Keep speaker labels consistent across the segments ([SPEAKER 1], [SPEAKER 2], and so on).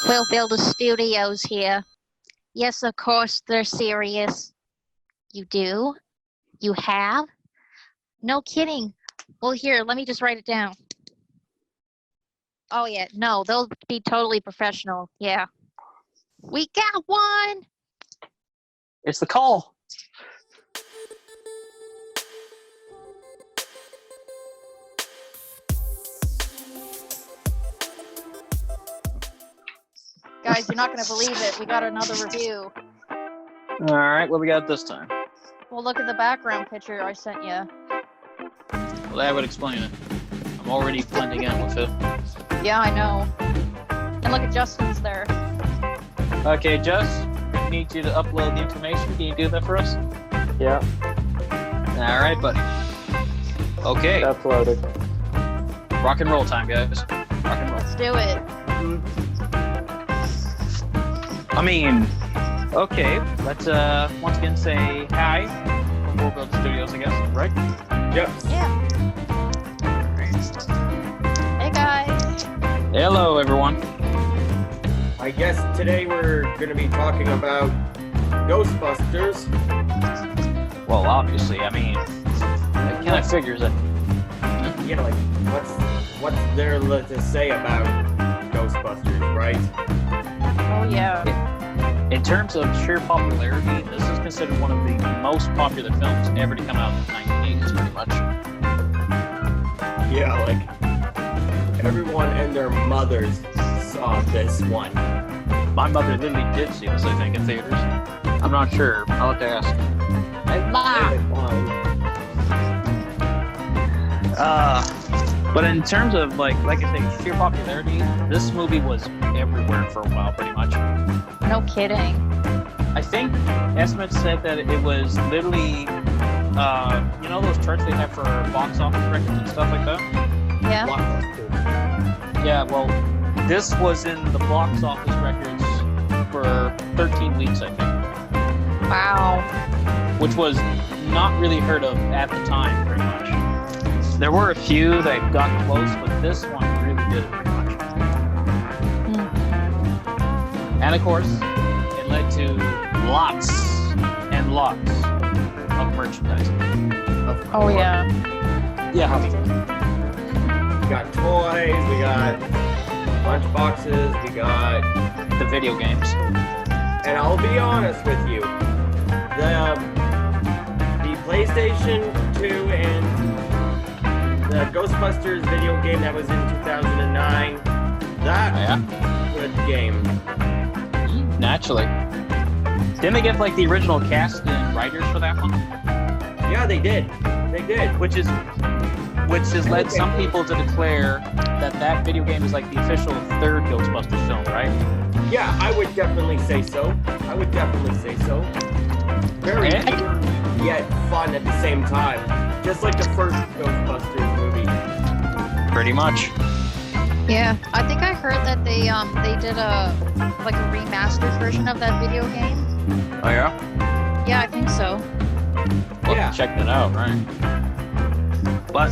[SPEAKER 1] We'll build a studios here. Yes, of course, they're serious. You do? You have? No kidding. Well, here, let me just write it down. Oh, yeah. No, they'll be totally professional. Yeah. We got one!
[SPEAKER 2] It's the call.
[SPEAKER 1] Guys, you're not going to believe it. We got another review.
[SPEAKER 2] All right, what we got this time?
[SPEAKER 1] Well, look at the background picture I sent you.
[SPEAKER 2] Well, that would explain it. I'm already blending in with it.
[SPEAKER 1] Yeah, I know. And look at Justin's there.
[SPEAKER 2] Okay, Jess, we need you to upload the information. Can you do that for us?
[SPEAKER 3] Yeah.
[SPEAKER 2] All right, buddy. Okay.
[SPEAKER 3] Uploaded.
[SPEAKER 2] Rock and roll time, guys. Rock and roll.
[SPEAKER 1] Let's do it.
[SPEAKER 2] I mean, okay. Let's once again say hi from We'll Build Studios, I guess, right?
[SPEAKER 3] Yep.
[SPEAKER 1] Yeah. Hey, guys.
[SPEAKER 2] Hello, everyone.
[SPEAKER 3] I guess today we're going to be talking about Ghostbusters.
[SPEAKER 2] Well, obviously, I mean, that kind of figures it.
[SPEAKER 3] You know, like, what's there to say about Ghostbusters, right?
[SPEAKER 1] Oh, yeah.
[SPEAKER 2] In terms of sheer popularity, this is considered one of the most popular films ever to come out in the 1980s, pretty much.
[SPEAKER 3] Yeah, like, everyone and their mothers saw this one.
[SPEAKER 2] My mother literally did see this, I think, in theaters. I'm not sure. I'll have to ask. But in terms of, like I say, sheer popularity, this movie was everywhere for a while, pretty much.
[SPEAKER 1] No kidding.
[SPEAKER 2] I think estimates said that it was literally, you know those charts they have for box office records and stuff like that?
[SPEAKER 1] Yeah.
[SPEAKER 2] Yeah, well, this was in the box office records for 13 weeks, I think.
[SPEAKER 1] Wow.
[SPEAKER 2] Which was not really heard of at the time, pretty much. There were a few that got close, but this one really did it pretty much. And of course, it led to lots and lots of merchandise.
[SPEAKER 1] Oh, yeah.
[SPEAKER 2] Yeah.
[SPEAKER 3] We got toys, we got lunch boxes, we got
[SPEAKER 2] The video games.
[SPEAKER 3] And I'll be honest with you, the PlayStation 2 and the Ghostbusters video game that was in 2009, that good game.
[SPEAKER 2] Naturally. Didn't they get like the original cast and writers for that one?
[SPEAKER 3] Yeah, they did. They did.
[SPEAKER 2] Which has led some people to declare that video game is like the official third Ghostbusters film, right?
[SPEAKER 3] Yeah, I would definitely say so. Very weird, yet fun at the same time. Just like the first Ghostbusters movie.
[SPEAKER 2] Pretty much.
[SPEAKER 1] Yeah, I think I heard that they did a remastered version of that video game.
[SPEAKER 2] Oh yeah?
[SPEAKER 1] Yeah, I think so.
[SPEAKER 2] Well,
[SPEAKER 3] Yeah.
[SPEAKER 2] check that out, right? But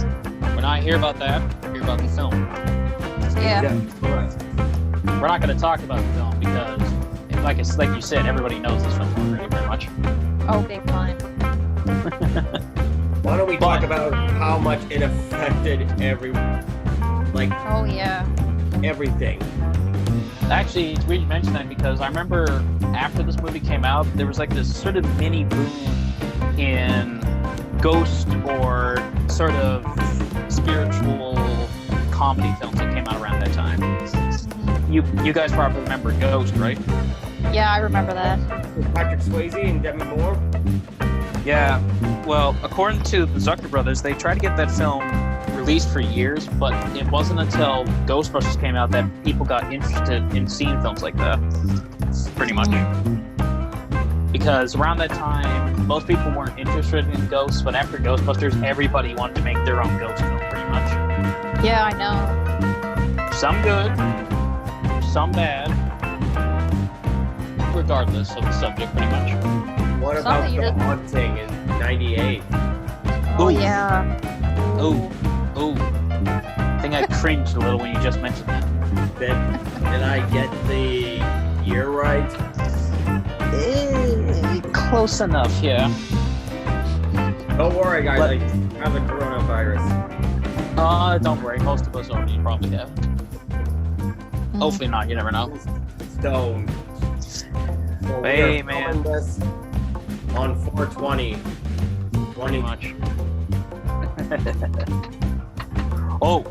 [SPEAKER 2] when I hear about that, I hear about the film.
[SPEAKER 1] Yeah.
[SPEAKER 2] We're not going to talk about the film because, like you said, everybody knows this film already, pretty much.
[SPEAKER 1] Okay, fine.
[SPEAKER 3] Why don't we talk about how much it affected
[SPEAKER 1] Oh, yeah.
[SPEAKER 3] everything.
[SPEAKER 2] Actually, it's weird you mention that because I remember after this movie came out, there was like this sort of mini boom in ghost or sort of spiritual comedy films that came out around that time. You guys probably remember Ghost, right?
[SPEAKER 1] Yeah, I remember that.
[SPEAKER 3] With Patrick Swayze and Demi Moore.
[SPEAKER 2] Yeah. Well, according to the Zucker brothers, they tried to get that film released for years, but it wasn't until Ghostbusters came out that people got interested in seeing films like that. Pretty much. Because around that time, most people weren't interested in ghosts, but after Ghostbusters, everybody wanted to make their own ghost film, pretty much.
[SPEAKER 1] Yeah, I know.
[SPEAKER 2] Some good, some bad, regardless of the subject, pretty much.
[SPEAKER 3] What about The Haunting in 98?
[SPEAKER 1] Oh, yeah.
[SPEAKER 2] Ooh. Thing I cringed a little when you just mentioned that.
[SPEAKER 3] Did I get the year right?
[SPEAKER 2] Close enough, yeah.
[SPEAKER 3] Don't worry, guys.
[SPEAKER 2] But-
[SPEAKER 3] I have the coronavirus.
[SPEAKER 2] Don't worry. Most of us already probably have. Hopefully not. You never know.
[SPEAKER 3] Stone. So
[SPEAKER 2] Hey,
[SPEAKER 3] we are
[SPEAKER 2] man.
[SPEAKER 3] filming this on 4/20.
[SPEAKER 2] Pretty much. Oh,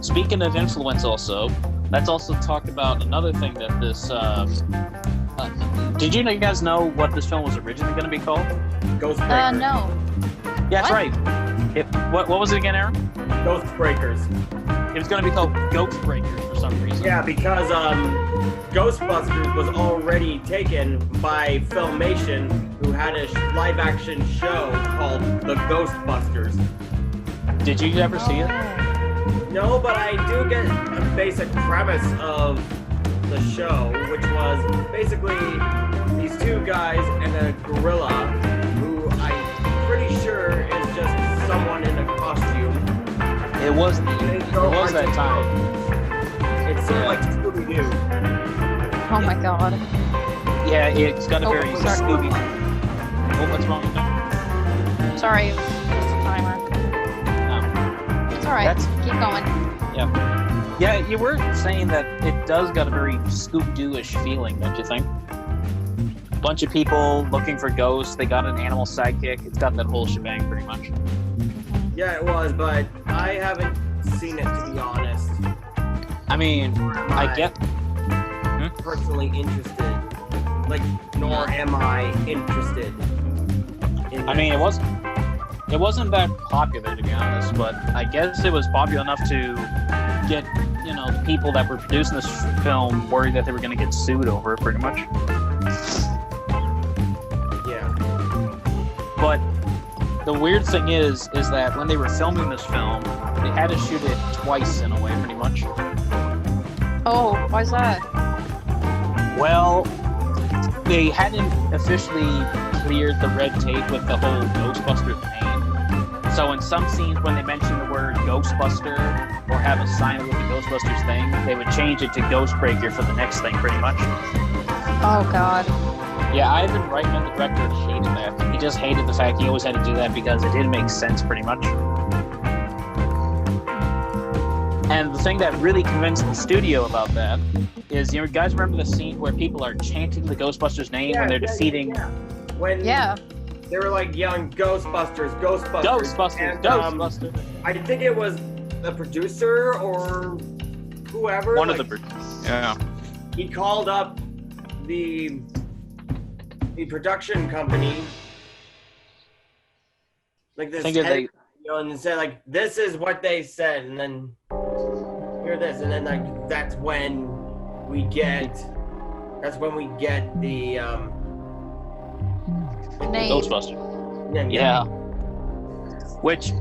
[SPEAKER 2] speaking of influence, also, let's also talk about another thing that this. Did you guys know what this film was originally going to be called?
[SPEAKER 3] Ghostbreakers.
[SPEAKER 1] No.
[SPEAKER 2] Yeah, that's
[SPEAKER 1] What?
[SPEAKER 2] right. What was it again, Aaron?
[SPEAKER 3] Ghostbreakers.
[SPEAKER 2] It was going to be called Ghostbreakers for some reason.
[SPEAKER 3] Yeah, because Ghostbusters was already taken by Filmation, who had a live-action show called The Ghostbusters.
[SPEAKER 2] Did you ever see it?
[SPEAKER 3] No, but I do get a basic premise of the show, which was basically these two guys and a gorilla, who I'm pretty sure is just someone in a costume.
[SPEAKER 2] It was.
[SPEAKER 3] They
[SPEAKER 2] It
[SPEAKER 3] go
[SPEAKER 2] was
[SPEAKER 3] on
[SPEAKER 2] that
[SPEAKER 3] to-
[SPEAKER 2] time.
[SPEAKER 3] It's sort of like Scooby-Doo.
[SPEAKER 1] Oh my god.
[SPEAKER 2] Yeah, it's got a very
[SPEAKER 1] sorry.
[SPEAKER 2] Scooby. Oh, what's wrong with that?
[SPEAKER 1] Sorry, it was just a timer.
[SPEAKER 2] No.
[SPEAKER 1] It's alright.
[SPEAKER 2] That's-
[SPEAKER 1] Keep going.
[SPEAKER 2] Yeah, you were saying that it does got a very Scooby-Doo-ish feeling, don't you think? Bunch of people looking for ghosts. They got an animal sidekick. It's got that whole shebang, pretty much.
[SPEAKER 3] Yeah, it was, but I haven't seen it, to be honest.
[SPEAKER 2] I mean, I get.
[SPEAKER 3] Personally interested. Like, nor am I interested. In
[SPEAKER 2] I mean, it wasn't that popular, to be honest, but I guess it was popular enough to get, the people that were producing this film worried that they were going to get sued over it, pretty much.
[SPEAKER 3] Yeah.
[SPEAKER 2] But the weird thing is that when they were filming this film, they had to shoot it twice in a way, pretty much.
[SPEAKER 1] Oh, why's that?
[SPEAKER 2] Well, they hadn't officially cleared the red tape with the whole Ghostbusters name. So in some scenes, when they mention the word Ghostbuster or have a sign with the Ghostbusters thing, they would change it to Ghostbreaker for the next thing, pretty much.
[SPEAKER 1] Oh god.
[SPEAKER 2] Yeah, Ivan Reitman, the director, hated that. He just hated the fact he always had to do that because it didn't make sense, pretty much. And the thing that really convinced the studio about that is, you guys remember the scene where people are chanting the Ghostbusters name when they're defeating...
[SPEAKER 3] When
[SPEAKER 1] Yeah.
[SPEAKER 3] they were like yelling Ghostbusters, Ghostbusters.
[SPEAKER 2] Ghostbusters,
[SPEAKER 3] and,
[SPEAKER 2] Ghostbusters.
[SPEAKER 3] I think it was the producer or whoever.
[SPEAKER 2] One of
[SPEAKER 3] like,
[SPEAKER 2] the... Yeah.
[SPEAKER 3] He called up the production company, like this,
[SPEAKER 2] Think of
[SPEAKER 3] head, and said like, "This is what they said," and then hear this, and then like that's when we get the
[SPEAKER 1] Name.
[SPEAKER 2] Ghostbusters. Yeah. Which,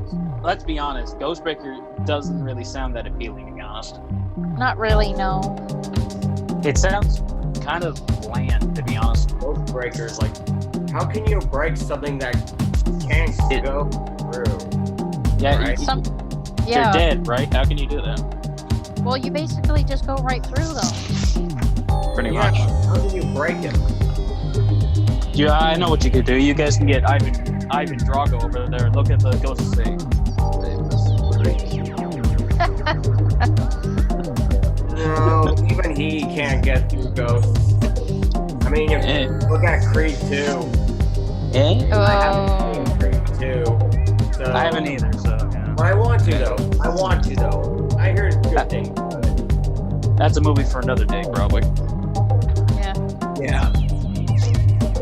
[SPEAKER 2] let's be honest, Ghostbreaker doesn't really sound that appealing, to be honest.
[SPEAKER 1] Not really, no.
[SPEAKER 2] It sounds kind of bland, to be honest.
[SPEAKER 3] Ghostbreakers. Like, how can you break something that can't go through?
[SPEAKER 2] Yeah,
[SPEAKER 3] Right.
[SPEAKER 2] They're dead, right? How can you do that?
[SPEAKER 1] Well, you basically just go right through them.
[SPEAKER 2] Pretty
[SPEAKER 3] Yeah,
[SPEAKER 2] much.
[SPEAKER 3] how can you break it?
[SPEAKER 2] Yeah, I know what you could do. You guys can get Ivan Drago over there and look at the ghost and say,
[SPEAKER 3] No, even he can't get through ghosts. I mean, if you look at Creed 2.
[SPEAKER 2] eh?
[SPEAKER 3] I
[SPEAKER 1] Oh.
[SPEAKER 3] haven't seen Creed 2. So,
[SPEAKER 2] I haven't either, so yeah.
[SPEAKER 3] But I want to, though. I heard good things.
[SPEAKER 2] That's a movie for another day, probably.
[SPEAKER 1] Yeah.
[SPEAKER 3] Yeah.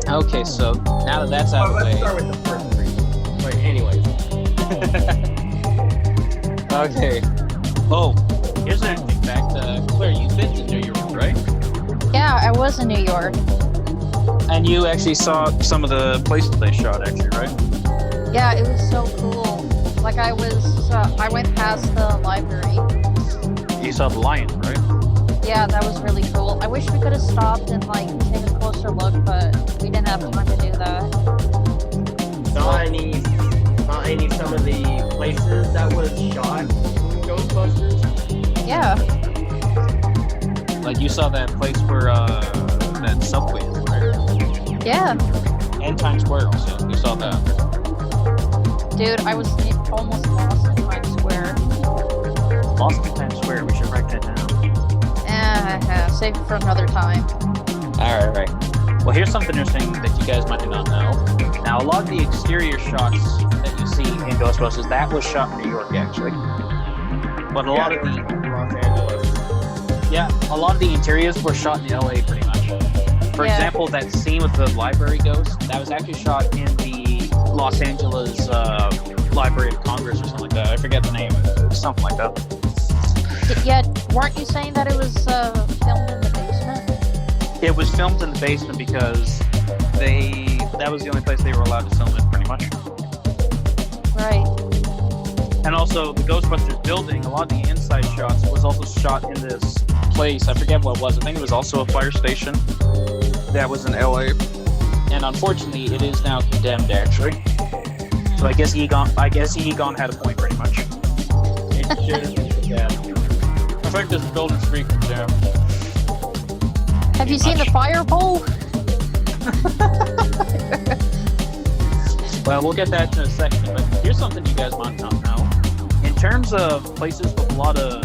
[SPEAKER 2] Okay, so now that that's out of the
[SPEAKER 3] Let's
[SPEAKER 2] way.
[SPEAKER 3] start with the first three. But anyways.
[SPEAKER 2] Okay. Oh, here's an interesting fact. Claire, you've been to New York, right?
[SPEAKER 1] Yeah, I was in New York.
[SPEAKER 2] And you actually saw some of the places they shot, actually, right?
[SPEAKER 1] Yeah, it was so cool. Like I went past the library.
[SPEAKER 2] You saw the lion, right?
[SPEAKER 1] Yeah, that was really cool. I wish we could have stopped and like take a closer look, but we didn't have time to do that.
[SPEAKER 3] Saw any some of the places that was shot in Ghostbusters? Ghostbusters?
[SPEAKER 1] Yeah.
[SPEAKER 2] Like you saw that place where that subway is, right?
[SPEAKER 1] Yeah.
[SPEAKER 2] And Times Square also. You saw that.
[SPEAKER 1] Dude, I was almost lost in Times Square.
[SPEAKER 2] Lost in Times Square. We should write that down.
[SPEAKER 1] Save it for another time.
[SPEAKER 2] All right. Well, here's something interesting that you guys might not know. Now, a lot of the exterior shots that you see in Ghostbusters, that was shot in New York, actually. But a lot of the
[SPEAKER 3] Los Angeles.
[SPEAKER 2] a lot of the interiors were shot in LA, pretty much. For
[SPEAKER 1] Yeah.
[SPEAKER 2] example, that scene with the library ghost, that was actually shot in the Los Angeles Library of Congress or something like that. I forget the name, something like that.
[SPEAKER 1] Yeah, weren't you saying that it was filmed in the basement?
[SPEAKER 2] It was filmed in the basement because that was the only place they were allowed to film it, pretty much.
[SPEAKER 1] Right.
[SPEAKER 2] And also, the Ghostbusters building, a lot of the inside shots was also shot in this place. I forget what it was. I think it was also a fire station that was in LA. And unfortunately, it is now condemned, actually. So I guess Egon had a point, pretty much.
[SPEAKER 3] It should have been condemned.
[SPEAKER 2] I think this building's free condemned.
[SPEAKER 1] Have you seen the fire pole?
[SPEAKER 2] Well, we'll get that in a second, but here's something you guys might not know. In terms of places with a lot of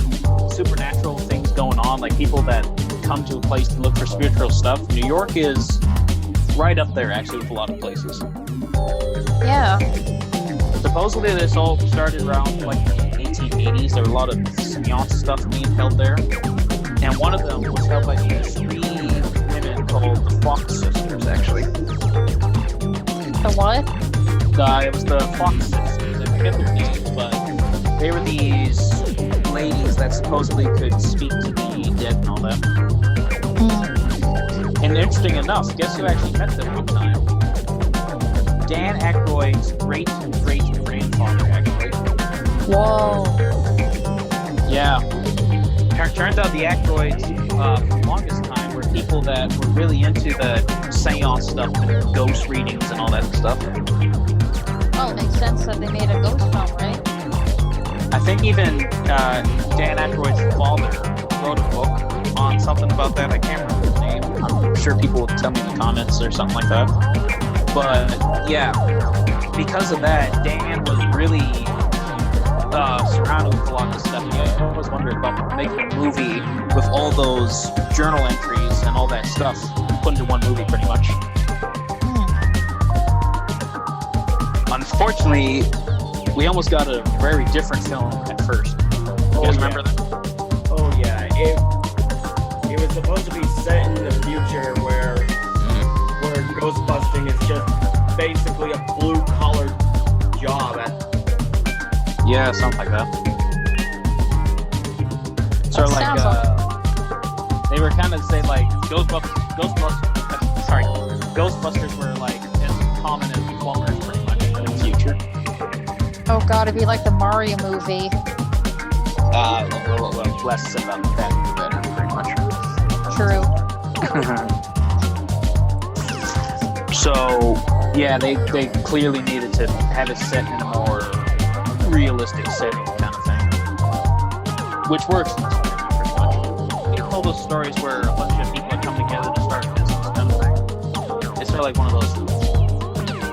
[SPEAKER 2] supernatural things going on, like people that come to a place to look for spiritual stuff, New York is right up there, actually, with a lot of places.
[SPEAKER 1] Yeah.
[SPEAKER 2] Supposedly, this all started around like the 1880s. There were a lot of seance stuff being held there, and one of them was held by these three women called the Fox Sisters, actually.
[SPEAKER 1] The what?
[SPEAKER 2] It was the Fox Sisters. I forget their names, but they were these ladies that supposedly could speak to the dead and all that. And interesting enough, guess who actually met them one time? Dan Aykroyd's great-great-grandfather, actually.
[SPEAKER 1] Whoa.
[SPEAKER 2] Yeah. Turns out the Aykroyds, for the longest time, were people that were really into the seance stuff and ghost readings and all that stuff.
[SPEAKER 1] Oh, it makes sense that they made a ghost film, right?
[SPEAKER 2] I think even Dan Aykroyd's father wrote a book on something about that. I can't remember the name. I'm sure people will tell me in the comments or something like that. But yeah, because of that, Dan was really surrounded with a lot of stuff. Yeah, I always wondered about making a movie with all those journal entries and all that stuff put into one movie, pretty much. Unfortunately, we almost got a very different film at first. You guys remember that?
[SPEAKER 3] Oh yeah, it was supposed to be set in the future where ghost busting is just basically a blue-collar job
[SPEAKER 2] Yeah, something like that. Sort of like, they were kind of saying like Ghostbusters were like as common as plumbers pretty much in the future.
[SPEAKER 1] Oh god, it'd be like the Mario movie.
[SPEAKER 2] Less about that, better, pretty much.
[SPEAKER 1] True.
[SPEAKER 2] So, yeah, they clearly needed to have it set in a more realistic setting kind of thing. Which works pretty much. You know all those stories where a bunch of people come together to start a business kind of thing? It's sort of like one of those,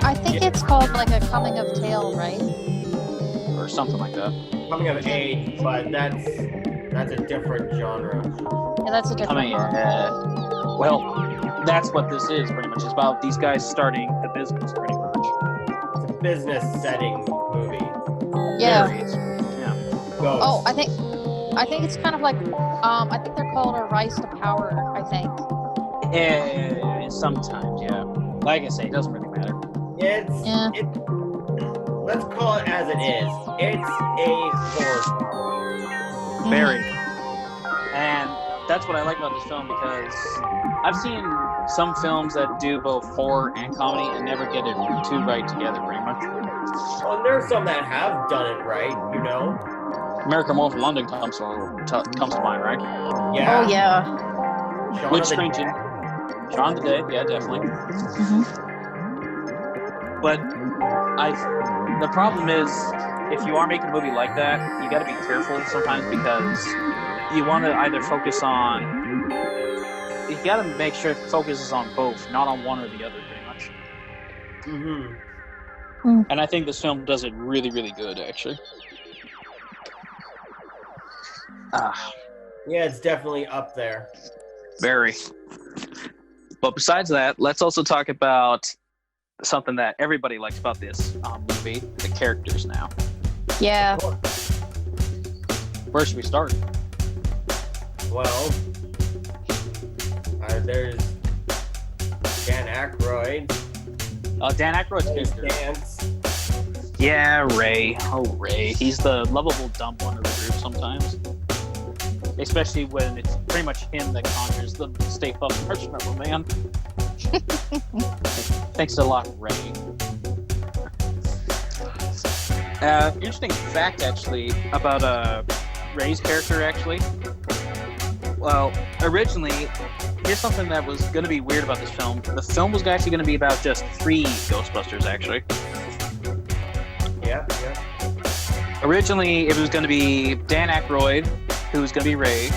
[SPEAKER 1] I think it's called like a coming of tale, right?
[SPEAKER 2] or something like that.
[SPEAKER 3] coming of age, but that's a different genre.
[SPEAKER 1] Yeah, that's a different one.
[SPEAKER 2] Well, that's what this is pretty much. It's about these guys starting the business pretty much.
[SPEAKER 3] It's a business setting movie.
[SPEAKER 1] Yeah.
[SPEAKER 2] Yeah.
[SPEAKER 3] Ghost.
[SPEAKER 1] Oh, I think it's kind of like I think they're called a rise to power, I think.
[SPEAKER 2] Sometimes, yeah. Like I say, it doesn't really matter.
[SPEAKER 3] Let's call it as it is. It's a horror story.
[SPEAKER 2] Very. And that's what I like about this film, because I've seen some films that do both horror and comedy and never get it too right together, pretty much.
[SPEAKER 3] Well, there's some that have done it right, you know?
[SPEAKER 2] American Wolf in London comes to mind, right?
[SPEAKER 3] Yeah.
[SPEAKER 1] Oh yeah.
[SPEAKER 2] Which strange. Shaun of the Dead, yeah, definitely.
[SPEAKER 1] Mm-hmm.
[SPEAKER 2] But The problem is, if you are making a movie like that, you got to be careful sometimes because you want to either focus on. You got to make sure it focuses on both, not on one or the other, pretty much.
[SPEAKER 3] Mm-hmm.
[SPEAKER 2] And I think this film does it really, really good, actually.
[SPEAKER 3] Yeah, it's definitely up there.
[SPEAKER 2] Very. But besides that, let's also talk about something that everybody likes about this movie, the characters now.
[SPEAKER 1] Yeah.
[SPEAKER 2] Where should we start?
[SPEAKER 3] Well, there's Dan Aykroyd.
[SPEAKER 2] Dan Aykroyd's character.
[SPEAKER 3] Dance.
[SPEAKER 2] Yeah, Ray. Oh, Ray. He's the lovable dumb one of the group sometimes. Especially when it's pretty much him that conjures the Stay Puft Marshmallow Man. Thanks a lot, Ray. Interesting fact, actually, about Ray's character, actually. Well, originally, here's something that was going to be weird about this film. The film was actually going to be about just 3 Ghostbusters, actually.
[SPEAKER 3] Yeah.
[SPEAKER 2] Originally, it was going to be Dan Aykroyd, who was going to be Ray.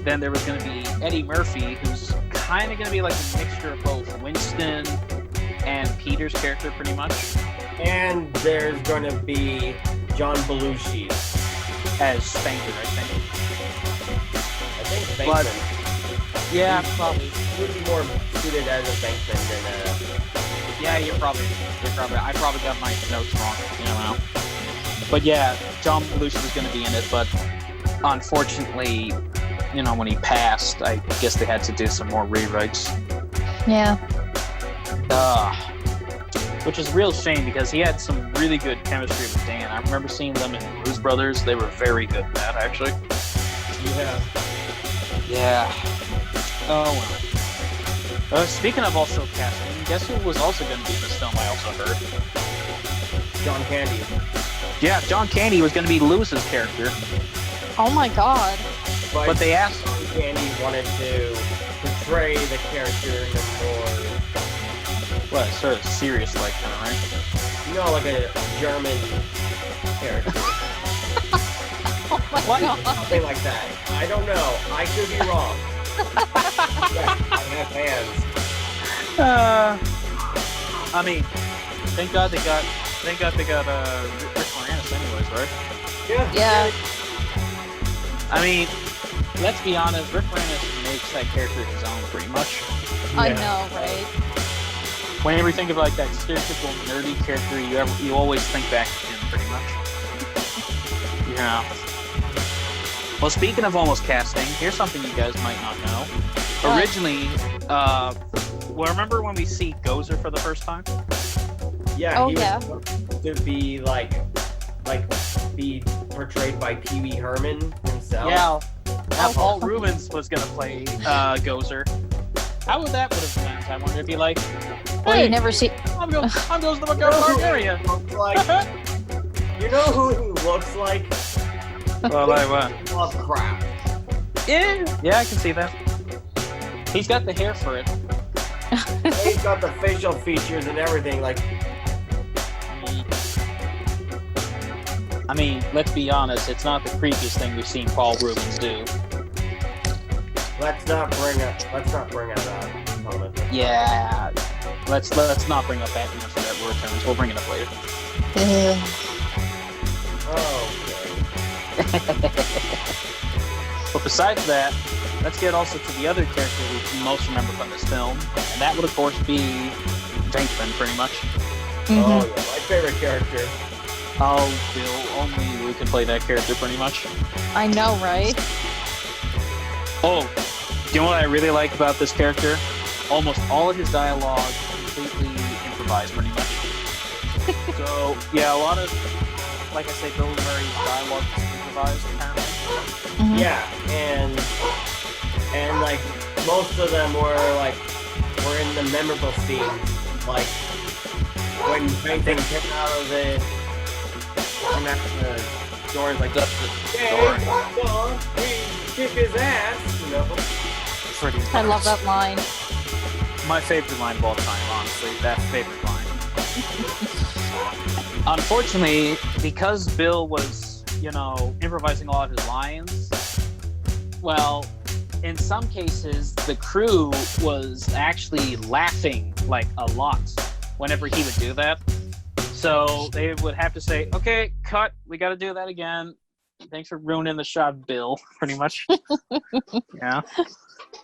[SPEAKER 2] Then there was going to be Eddie Murphy, who's kind of going to be like a mixture of both Winston and Peter's character, pretty much.
[SPEAKER 3] And there's going to be John Belushi
[SPEAKER 2] as Spanker, I think.
[SPEAKER 3] I think Bankman.
[SPEAKER 2] Yeah, probably.
[SPEAKER 3] He would be more suited as a Bankman than
[SPEAKER 2] Yeah, you're probably. I probably got my notes wrong. You know. But yeah, John Belushi was going to be in it, but unfortunately, when he passed, I guess they had to do some more rewrites.
[SPEAKER 1] Yeah.
[SPEAKER 2] Which is a real shame because he had some really good chemistry with Dan. I remember seeing them in Blues Brothers. They were very good at that, actually. Yeah. Oh, well. Speaking of also casting, guess who was also going to be in this film, I also heard?
[SPEAKER 3] John Candy.
[SPEAKER 2] Yeah, John Candy was going to be Lewis's character.
[SPEAKER 1] Oh my god.
[SPEAKER 3] But
[SPEAKER 2] they asked...
[SPEAKER 3] John Candy wanted to portray the character in a more...
[SPEAKER 2] Well, sort of serious-like kind of, right?
[SPEAKER 3] Like a German character.
[SPEAKER 1] Oh my god.
[SPEAKER 3] Something like that. I don't know. I could be wrong. I have hands.
[SPEAKER 2] I mean, thank God they got Rick Moranis anyways, right?
[SPEAKER 1] Yeah.
[SPEAKER 2] I mean, let's be honest, Rick Moranis makes that character his own pretty much.
[SPEAKER 1] I know, right?
[SPEAKER 2] Whenever you think of like that stereotypical nerdy character, you always think back to him pretty much. Yeah. Well, speaking of almost casting, here's something you guys might not know.
[SPEAKER 1] What?
[SPEAKER 2] Originally, remember when we see Gozer for the first time?
[SPEAKER 3] Yeah,
[SPEAKER 1] Oh,
[SPEAKER 3] he
[SPEAKER 1] yeah.
[SPEAKER 3] was supposed to be be portrayed by Pee Wee Herman himself.
[SPEAKER 2] Yeah. Paul Rubens was gonna play Gozer. How would that have been? I wonder if he like.
[SPEAKER 1] Hey, never see.
[SPEAKER 2] I'm going to the Barbarian.
[SPEAKER 3] You know who he looks like?
[SPEAKER 2] Well, like what?
[SPEAKER 3] Lovecraft.
[SPEAKER 2] Yeah, I can see that. He's got the hair for it.
[SPEAKER 3] He's got the facial features and everything.
[SPEAKER 2] I mean, let's be honest. It's not the creepiest thing we've seen Paul Rubens do.
[SPEAKER 3] Let's not bring it up. Moment.
[SPEAKER 2] Yeah. Let's not bring up Batman for that word terms. We'll bring it up later. But besides that, let's get also to the other character we most remember from this film, and that would of course be Venkman, pretty much.
[SPEAKER 1] Mm-hmm.
[SPEAKER 3] Oh yeah, my favorite character.
[SPEAKER 2] Oh, Bill, only you can play that character, pretty much.
[SPEAKER 1] I know, right?
[SPEAKER 2] Oh, do you know what I really like about this character? Almost all of his dialogue completely improvised, pretty much. So, yeah, a lot of, like I say, Bill Murray's dialogue is improvised, apparently.
[SPEAKER 1] Mm-hmm.
[SPEAKER 3] Yeah, and like most of them were in the memorable scenes, like when Venkman came out of the doors, like we kick his ass,
[SPEAKER 2] Pretty much.
[SPEAKER 1] I love that line.
[SPEAKER 2] My favorite line of all time, honestly. That favorite line. unfortunately, because Bill was, improvising a lot of his lines, well, in some cases, the crew was actually laughing like a lot whenever he would do that. So they would have to say, okay, cut, we got to do that again. Thanks for ruining the shot, Bill, pretty much. Yeah.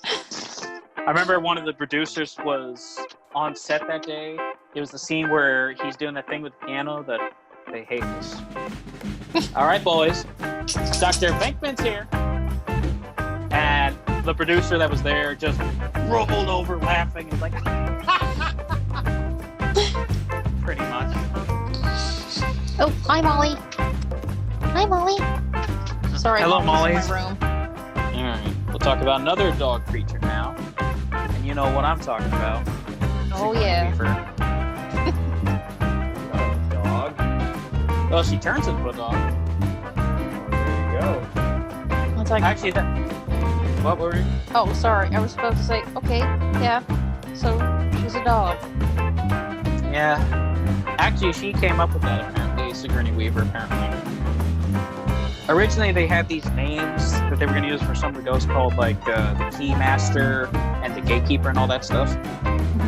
[SPEAKER 2] I remember one of the producers was on set that day. It was the scene where he's doing that thing with the piano that they hate this. All right, boys. Dr. Venkman's here. And the producer that was there just rolled over laughing and like, pretty much.
[SPEAKER 1] Oh, hi, Molly. Hi, Molly. Sorry,
[SPEAKER 2] Hello, Molly.
[SPEAKER 1] In my room.
[SPEAKER 2] All right, we'll talk about another dog creature now. And you know what I'm talking about.
[SPEAKER 1] Oh, yeah.
[SPEAKER 3] Dog.
[SPEAKER 2] Well, she turns into a dog.
[SPEAKER 3] There you go.
[SPEAKER 1] It's like,
[SPEAKER 2] Actually, what were you?
[SPEAKER 1] oh, sorry. I was supposed to say, okay, yeah. So she's a dog.
[SPEAKER 2] Yeah. Actually, she came up with that, apparently. Sigourney Weaver, apparently. Originally, they had these names that they were going to use for some of the ghosts called, like, the Keymaster and the Gatekeeper and all that stuff.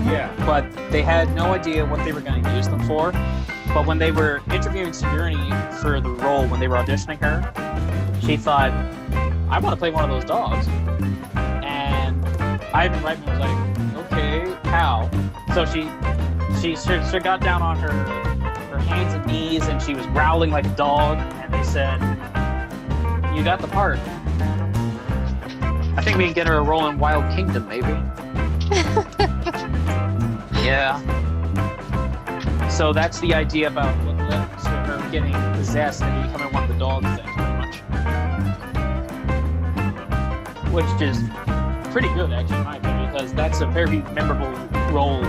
[SPEAKER 3] Yeah.
[SPEAKER 2] But they had no idea what they were going to use them for. But when they were interviewing Sigourney for the role, when they were auditioning her, she thought, I want to play one of those dogs. And Ivan Reitman was like, okay, how? So she got down on her hands and knees, and she was growling like a dog, and they said, you got the part. I think we can get her a role in Wild Kingdom, maybe. Yeah. So that's the idea about what led to her getting possessed and becoming one of the dog things, pretty much. Which is pretty good, actually, in my opinion, because that's a very memorable role.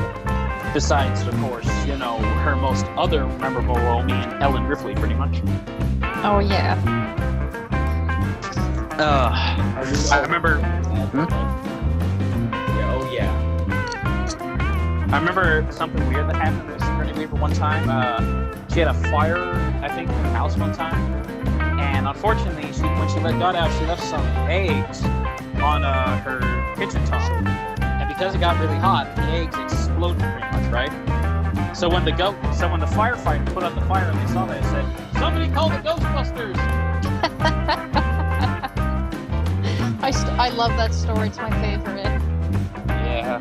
[SPEAKER 2] Besides, of course, her most other memorable role being Ellen Ripley, pretty much.
[SPEAKER 1] Oh, yeah.
[SPEAKER 2] I remember.
[SPEAKER 3] Yeah, oh yeah.
[SPEAKER 2] I remember something weird that happened with Sigourney Weaver one time. She had a fire, I think, in her house one time, and unfortunately, when she got out, she left some eggs on her kitchen top, and because it got really hot, the eggs exploded pretty much, right? So when the firefighter put out the fire and they saw that, they said, "Somebody call the Ghostbusters!"
[SPEAKER 1] I love that story. It's my favorite.
[SPEAKER 2] Yeah.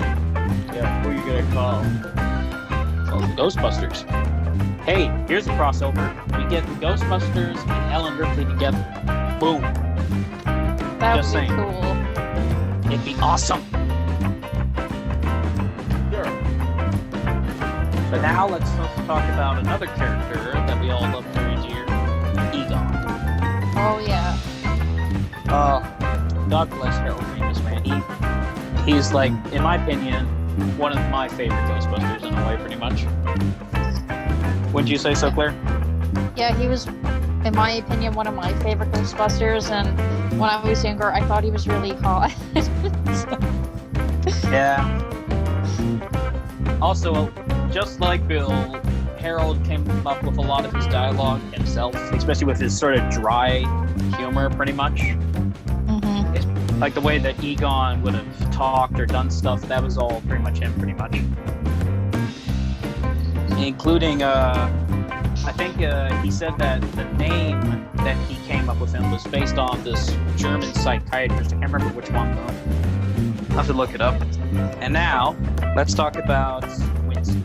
[SPEAKER 3] Yeah, who are you gonna call?
[SPEAKER 2] Call the Ghostbusters. Hey, here's a crossover. We get the Ghostbusters and Ellen Ripley together. Boom.
[SPEAKER 1] That
[SPEAKER 2] Just
[SPEAKER 1] would be
[SPEAKER 2] saying.
[SPEAKER 1] cool.
[SPEAKER 2] It'd be awesome.
[SPEAKER 3] Sure.
[SPEAKER 2] But now let's talk about another character that we all love very dear, Egon.
[SPEAKER 1] Oh, yeah.
[SPEAKER 2] God bless Harold Ramis, man. He's like, in my opinion, one of my favorite Ghostbusters in a way, pretty much. Wouldn't you say so, Claire?
[SPEAKER 1] Yeah, he was, in my opinion, one of my favorite Ghostbusters, and when I was younger, I thought he was really hot.
[SPEAKER 2] Yeah. Also, just like Bill, Harold came up with a lot of his dialogue himself, especially with his sort of dry humor, pretty much.
[SPEAKER 1] Mm-hmm.
[SPEAKER 2] It's like the way that Egon would have talked or done stuff, that was all pretty much him, pretty much. Including, I think he said that the name that he came up with him was based on this German psychiatrist. I can't remember which one, though. I'll have to look it up. And now, let's talk about Winston.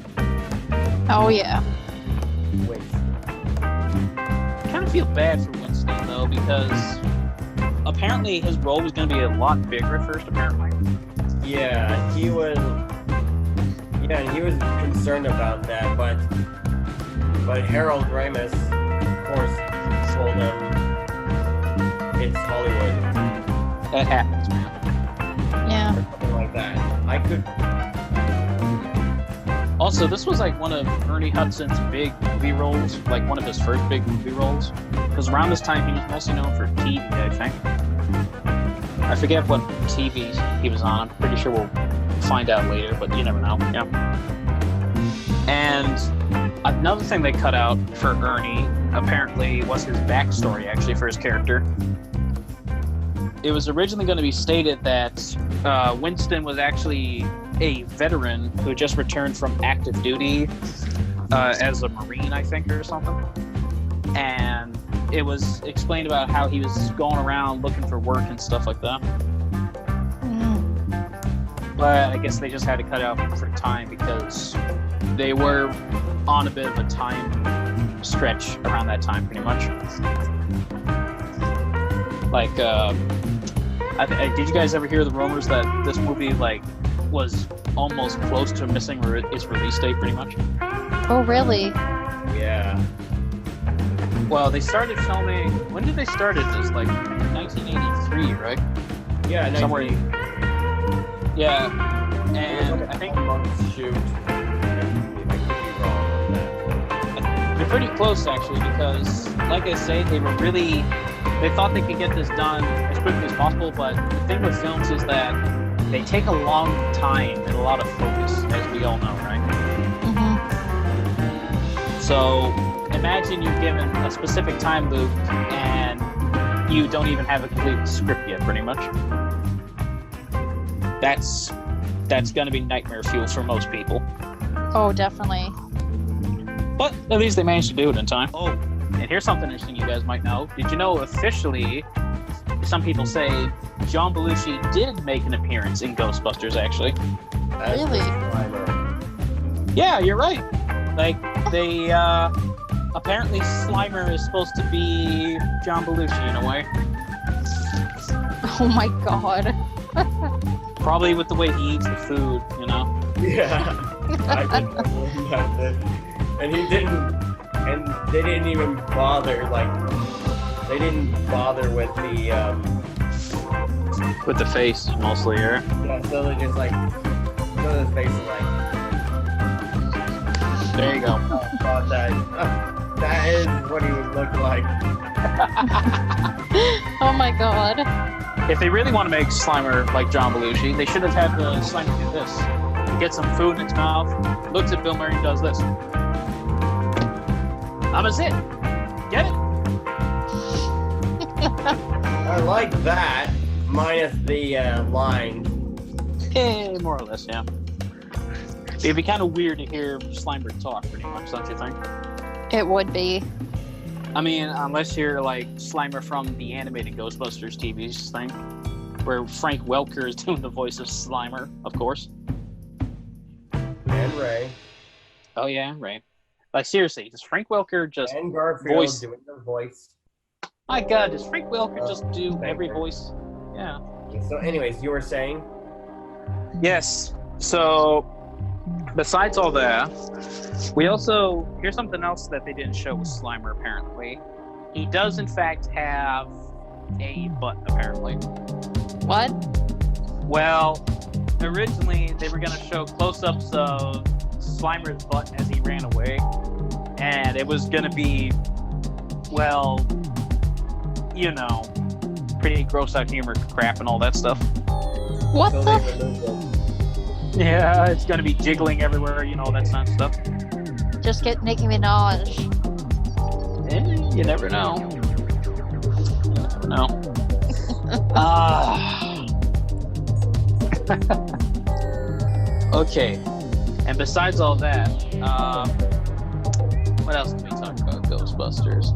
[SPEAKER 1] Oh, yeah.
[SPEAKER 3] Wait.
[SPEAKER 2] I kind of feel bad for Winston, though, because apparently his role was going to be a lot bigger at first, apparently.
[SPEAKER 3] Yeah, he was concerned about that, but Harold Ramis, of course, told him it's Hollywood.
[SPEAKER 2] That happens, man.
[SPEAKER 1] Yeah.
[SPEAKER 3] Or something like that. I could.
[SPEAKER 2] Also, this was like one of Ernie Hudson's big movie roles, like one of his first big movie roles. Because around this time, he was mostly known for TV, I think. I forget what TV he was on. I'm pretty sure we'll find out later, but you never know. Yeah. And Another thing they cut out for Ernie, apparently, was his backstory, actually, for his character. It was originally going to be stated that Winston was actually a veteran who just returned from active duty as a Marine, I think, or something. And it was explained about how he was going around looking for work and stuff like that. But I guess they just had to cut it out for time because they were on a bit of a time stretch around that time, pretty much. Like, did you guys ever hear the rumors that this movie was almost close to missing its release date, pretty much?
[SPEAKER 1] Oh, really?
[SPEAKER 3] Yeah.
[SPEAKER 2] Well, they started filming. When did they start it? This 1983, right?
[SPEAKER 3] Yeah,
[SPEAKER 2] somewhere. Yeah, and I think
[SPEAKER 3] shoot. I could be wrong on that.
[SPEAKER 2] they're pretty close actually, because, like I say, they thought they could get this done as quickly as possible. But the thing with films is that they take a long time and a lot of focus, as we all know, right?
[SPEAKER 1] Mm-hmm.
[SPEAKER 2] So imagine you're given a specific time loop and you don't even have a complete script yet, pretty much. That's going to be nightmare fuel for most people.
[SPEAKER 1] Oh, definitely.
[SPEAKER 2] But at least they managed to do it in time. Oh, and here's something interesting you guys might know. Did you know officially, some people say John Belushi did make an appearance in Ghostbusters, actually?
[SPEAKER 1] Really?
[SPEAKER 2] Yeah, you're right. They apparently Slimer is supposed to be John Belushi in a way.
[SPEAKER 1] Oh my god.
[SPEAKER 2] Probably with the way he eats the food, you know?
[SPEAKER 3] Yeah. I didn't know. And he didn't, and they didn't even bother, they didn't bother with the,
[SPEAKER 2] With the face, mostly, yeah.
[SPEAKER 3] yeah, so they just so his face is
[SPEAKER 2] There you go.
[SPEAKER 3] oh god, that is what he would look like.
[SPEAKER 1] Oh my god.
[SPEAKER 2] If they really want to make Slimer like John Belushi, they should have had the Slimer do this. He gets some food in its mouth, looks at Bill Murray and does this. I'm a zit. Get it?
[SPEAKER 3] I like that, minus the line.
[SPEAKER 2] Yeah, more or less, yeah. It'd be kind of weird to hear Slimer talk, pretty much, don't you think?
[SPEAKER 1] It would be.
[SPEAKER 2] I mean, unless you're like Slimer from the animated Ghostbusters TV thing, where Frank Welker is doing the voice of Slimer, of course.
[SPEAKER 3] And Ray.
[SPEAKER 2] Oh yeah, right. Like seriously, does Frank Welker just
[SPEAKER 3] And Garfield
[SPEAKER 2] voice?
[SPEAKER 3] doing the voice.
[SPEAKER 2] My God, does Frank Welker just do every voice? Yeah.
[SPEAKER 3] So anyways, you were saying?
[SPEAKER 2] Yes. So, besides all that, we also, here's something else that they didn't show with Slimer, apparently. He does, in fact, have a butt, apparently.
[SPEAKER 1] What?
[SPEAKER 2] Well, originally, they were going to show close-ups of Slimer's butt as he ran away. And it was going to be, well, you know, pretty gross-out humor crap and all that stuff.
[SPEAKER 1] What
[SPEAKER 3] So
[SPEAKER 1] the?
[SPEAKER 3] they removed it.
[SPEAKER 2] Yeah, it's going to be jiggling everywhere, you know, that kind of stuff.
[SPEAKER 1] Just get Nicki Minaj.
[SPEAKER 2] You never know. You never know. Okay. And besides all that, what else can we talk about Ghostbusters?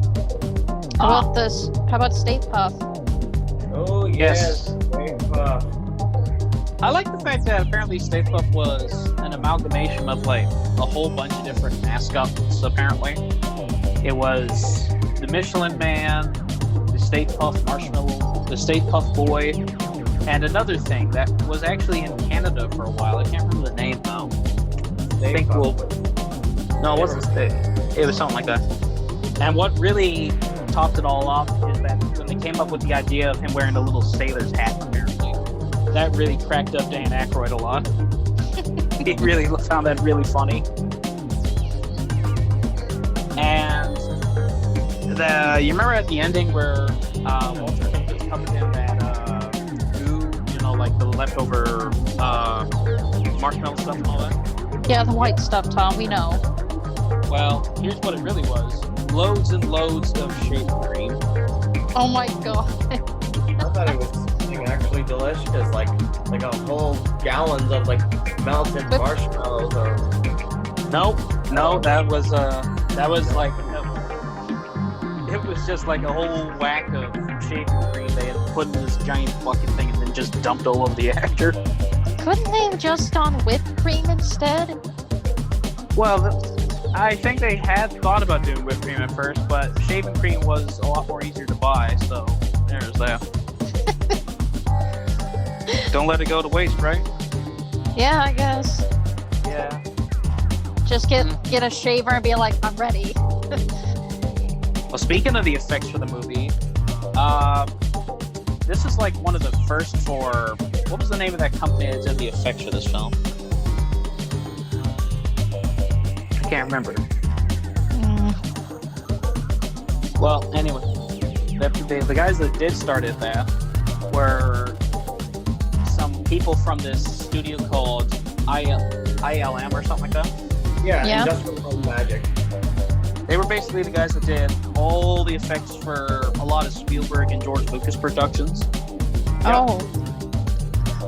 [SPEAKER 1] How about this? How about Stay Puft?
[SPEAKER 3] Oh
[SPEAKER 2] Yes.
[SPEAKER 3] yes. Big puff.
[SPEAKER 2] I like the fact that apparently Stay Puft was an amalgamation of like a whole bunch of different mascots, apparently. It was the Michelin Man, the Stay Puft Marshmallow, the Stay Puft Boy, and another thing that was actually in Canada for a while. I can't remember the name though. I think No, it wasn't Stay. It was something like that. And what really topped it all off is that when they came up with the idea of him wearing a little sailor's hat, apparently, that really cracked up Dan Aykroyd a lot. He really found that really funny. And you remember at the ending where Walter just comes in that goo, you know, like the leftover marshmallow stuff and all that?
[SPEAKER 1] Yeah, the white stuff, Tom. We know.
[SPEAKER 2] Well, here's what it really was. Loads and loads of shaving cream.
[SPEAKER 1] Oh my god.
[SPEAKER 3] I thought it was something actually delicious, like a whole gallons of like melted marshmallows or.
[SPEAKER 2] No, that was like it was just like a whole whack of shaving cream they had put in this giant bucket thing and then just dumped all over the actor.
[SPEAKER 1] Couldn't they have just done whipped cream instead?
[SPEAKER 2] Well, I think they had thought about doing whipped cream at first, but shaving cream was a lot more easier to buy, so there's that. Don't let it go to waste, right?
[SPEAKER 1] Yeah, I guess.
[SPEAKER 2] Yeah.
[SPEAKER 1] Just get a shaver and be like, I'm ready.
[SPEAKER 2] Well, speaking of the effects for the movie, this is like one of the first for... What was the name of that company that did the effects for this film? I can't remember. Well, anyway, the guys that did start it there were some people from this studio called ILM or something like that.
[SPEAKER 3] Yeah.
[SPEAKER 2] Industrial Magic. They were basically the guys that did all the effects for a lot of Spielberg and George Lucas productions.
[SPEAKER 1] Oh.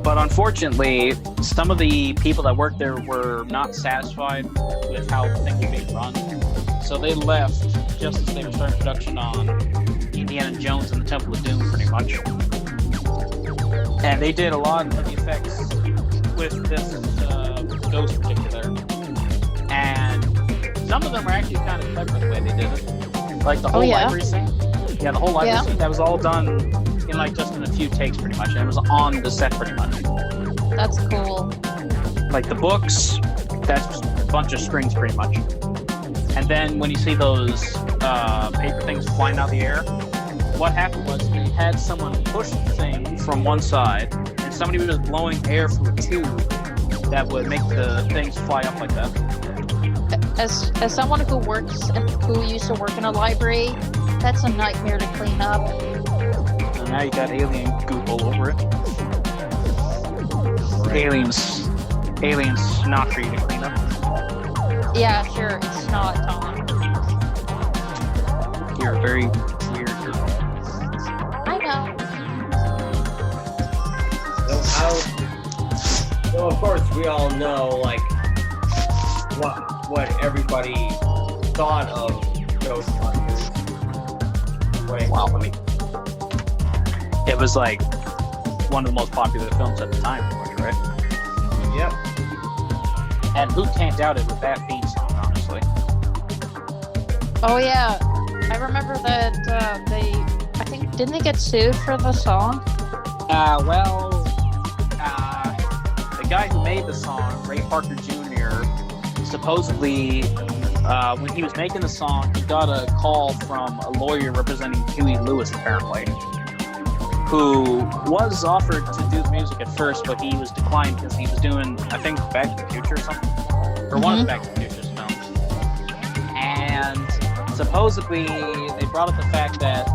[SPEAKER 2] But unfortunately, some of the people that worked there were not satisfied with how the thing was being run. So they left just as they were starting production on Indiana Jones and the Temple of Doom, pretty much. And they did a lot of the effects with this ghost in particular. And some of them were actually kind of clever the way they did it. Like the whole library scene. Yeah, the whole library scene, that was all done in like just in a few takes pretty much. And it was on the set pretty much.
[SPEAKER 1] That's cool.
[SPEAKER 2] Like the books, that's just a bunch of strings pretty much. And then when you see those paper things flying out of the air, what happened was they had someone push the thing from one side and somebody was blowing air from a tube that would make the things fly up like that.
[SPEAKER 1] As someone who used to work in a library, that's a nightmare to clean up.
[SPEAKER 2] And now you got alien goop all over it. Aliens, not for you to clean up.
[SPEAKER 1] Yeah, sure, it's not, Tom.
[SPEAKER 2] You're a very weird girl.
[SPEAKER 1] I know.
[SPEAKER 3] So of course we all know like what everybody thought of Ghostbusters.
[SPEAKER 2] Wow, it was like one of the most popular films at the time, right?
[SPEAKER 3] Yep.
[SPEAKER 2] And who can't doubt it with that theme song, honestly?
[SPEAKER 1] Oh yeah, I remember that didn't they get sued for the song?
[SPEAKER 2] The guy who made the song, Ray Parker Jr., supposedly, when he was making the song, he got a call from a lawyer representing Huey Lewis, apparently, who was offered to do the music at first, but he was declined because he was doing, I think, Back to the Future or something, or one of the Back to the Future films. And supposedly, they brought up the fact that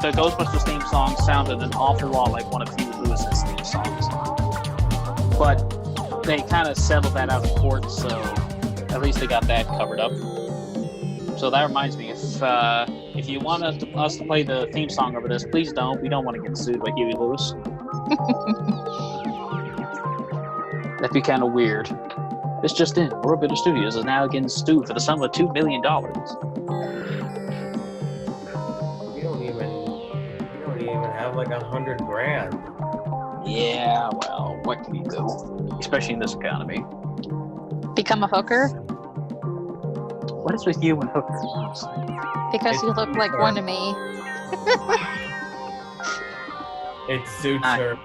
[SPEAKER 2] the Ghostbusters theme song sounded an awful lot like one of Huey Lewis's theme songs. But they kind of settled that out in court, so at least they got that covered up. So that reminds me, if you want us to play the theme song over this, please don't. We don't want to get sued by Huey Lewis. That'd be kind of weird. This just in, Orbiter Studios is now getting sued for the sum of $2 million.
[SPEAKER 3] We don't even have like $100,000.
[SPEAKER 2] Yeah, well, what can you do? Especially in this economy.
[SPEAKER 1] Become a hooker?
[SPEAKER 2] What is with you and hookers?
[SPEAKER 1] Because you look like one to me.
[SPEAKER 3] It suits her.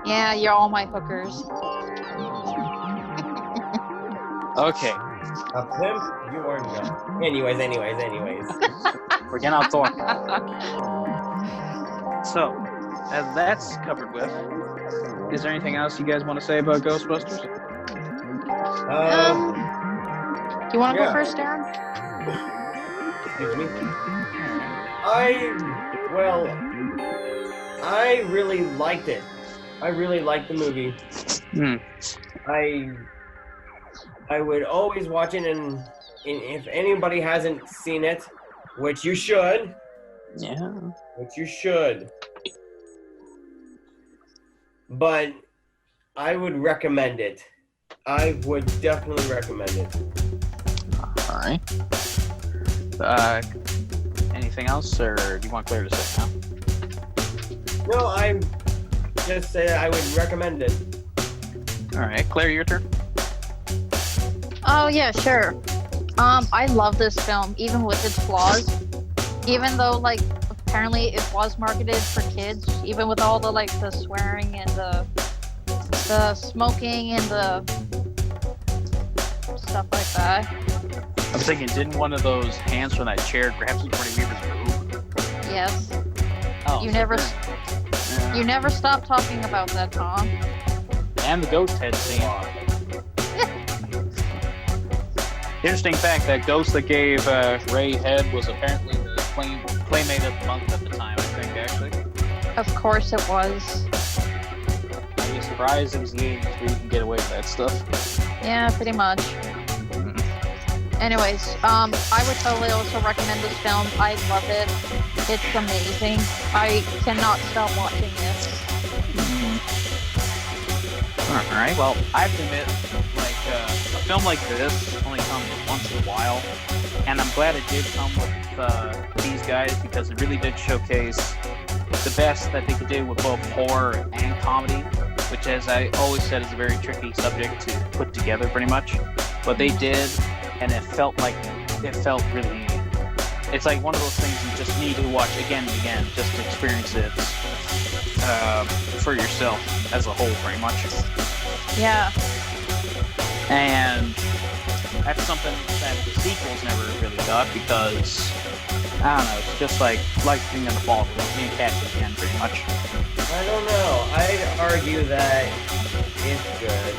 [SPEAKER 1] Yeah, you're all my hookers.
[SPEAKER 2] Okay.
[SPEAKER 3] A pimp? You are not. Anyways.
[SPEAKER 2] We're getting out talking. So, as that's covered with, is there anything else you guys want to say about Ghostbusters?
[SPEAKER 1] Do you want to go first, Darren?
[SPEAKER 3] Excuse me. I really liked it. I really liked the movie. I I would always watch it, and if anybody hasn't seen it, which you should, but I would recommend it. I would definitely recommend it.
[SPEAKER 2] All right. Anything else, or do you want Claire to say now?
[SPEAKER 3] No, I just say I would recommend it.
[SPEAKER 2] All right, Claire, your turn.
[SPEAKER 1] Oh yeah, sure. I love this film, even with its flaws. Even though, like, apparently it was marketed for kids, even with all the the swearing and the smoking and the stuff like that.
[SPEAKER 2] I'm thinking, didn't one of those hands from that chair grab Sigourney Weaver's boob?
[SPEAKER 1] Yes.
[SPEAKER 2] Oh,
[SPEAKER 1] You
[SPEAKER 2] so
[SPEAKER 1] never,
[SPEAKER 2] yeah.
[SPEAKER 1] you never stop talking about that, Tom.
[SPEAKER 2] And the ghost head scene. Interesting fact, that ghost that gave Ray head was apparently the playmate of the month at the time, I think, actually.
[SPEAKER 1] Of course it was.
[SPEAKER 2] I'd be surprised it was the 80s where you can get away with that stuff.
[SPEAKER 1] Yeah, pretty much. Anyways, I would totally also recommend this film. I love it. It's amazing. I cannot stop watching this.
[SPEAKER 2] Alright, well, I have to admit, a film like this only comes once in a while, and I'm glad it did come with these guys, because it really did showcase the best that they could do with both horror and comedy, which, as I always said, is a very tricky subject to put together, pretty much. But they did, and it felt really. It's like one of those things you just need to watch again and again just to experience it for yourself as a whole, pretty much.
[SPEAKER 1] Yeah.
[SPEAKER 2] And that's something that the sequels never really got, because I don't know, it's just like being in the ball, being catch it again, pretty much.
[SPEAKER 3] I don't know. I'd argue that it's good.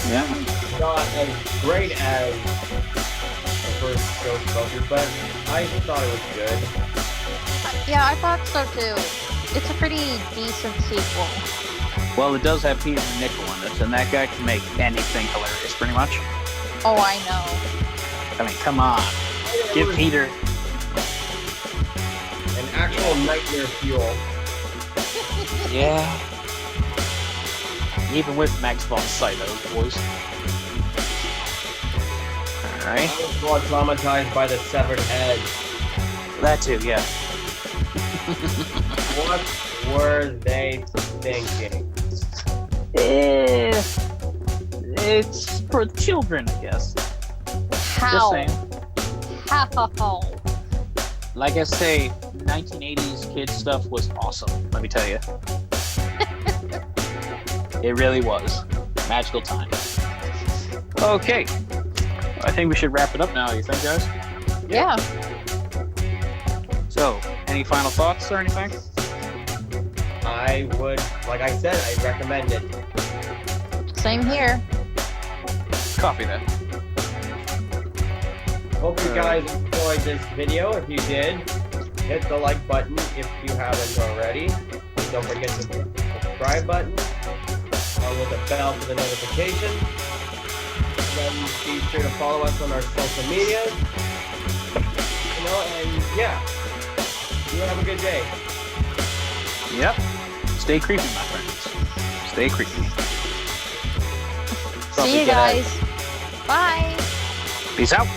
[SPEAKER 2] Yeah.
[SPEAKER 3] Not as great as the first Ghostbusters, but I thought it was good.
[SPEAKER 1] Yeah, I thought so too. It's a pretty decent sequel.
[SPEAKER 2] Well, it does have Peter Nickel in it, and that guy can make anything hilarious, pretty much.
[SPEAKER 1] Oh, I know.
[SPEAKER 2] I mean, come on. Give Peter...
[SPEAKER 3] An actual nightmare fuel.
[SPEAKER 2] Yeah. Even with Max von Sydow, boys. Alright.
[SPEAKER 3] I was more traumatized by the severed head.
[SPEAKER 2] That too, yeah.
[SPEAKER 3] What were they thinking?
[SPEAKER 2] It's for children, I guess.
[SPEAKER 1] How?
[SPEAKER 2] Just saying.
[SPEAKER 1] How?
[SPEAKER 2] Like I say, 1980s kids stuff was awesome, let me tell you. It really was. Magical time. Okay. I think we should wrap it up now, you think, guys?
[SPEAKER 1] Yeah.
[SPEAKER 2] So, any final thoughts or anything?
[SPEAKER 3] I would, like I said, I'd recommend it.
[SPEAKER 1] Same here.
[SPEAKER 2] Copy that.
[SPEAKER 3] Hope you guys enjoyed this video. If you did, hit the like button if you haven't already. Don't forget the subscribe button with a bell for the notification. Then be sure to follow us on our social media. And yeah, you have a good day.
[SPEAKER 2] Yep. Stay creepy, my friends. Stay creepy.
[SPEAKER 1] See you guys. Bye.
[SPEAKER 2] Peace out.